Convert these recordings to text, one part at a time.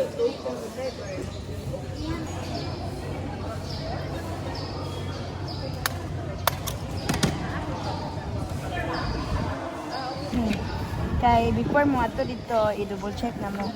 Kay before mo ato dito, i-double check na mo.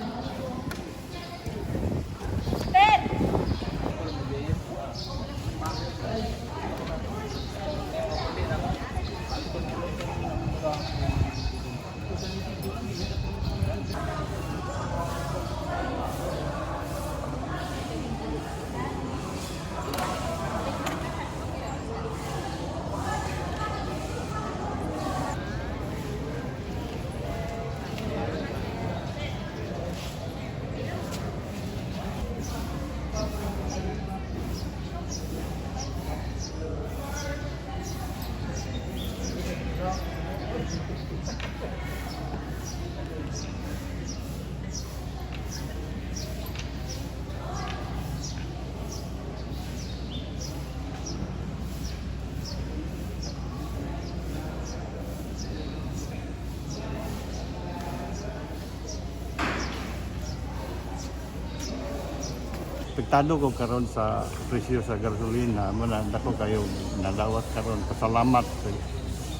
Apektado ko karon sa presyo sa gasolina, mananda ko kayo nadawat karon. Pasalamat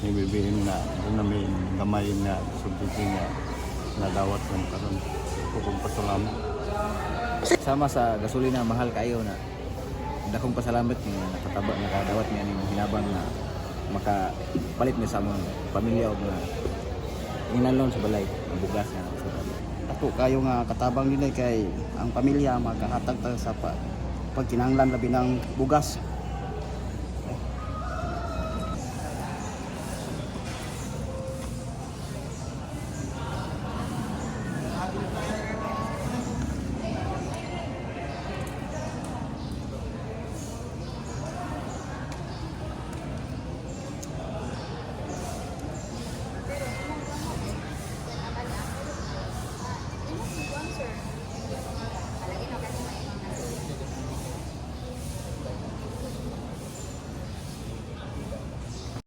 ni bibihin na doon namin gamay na subsidi nga nadawat ko karon. Ko kong pasalamat. Sama sa gasolina mahal kayo na dakong pasalamat ni nakataba nakadawat niya ning hinabang na makapalit mi sa among pamilya og na inalon sa balay ang bugas nga sa balay. Ako kayo nga katabang din kay ang pamilya makahatag ta sa pagkinahanglan labi ng bugas.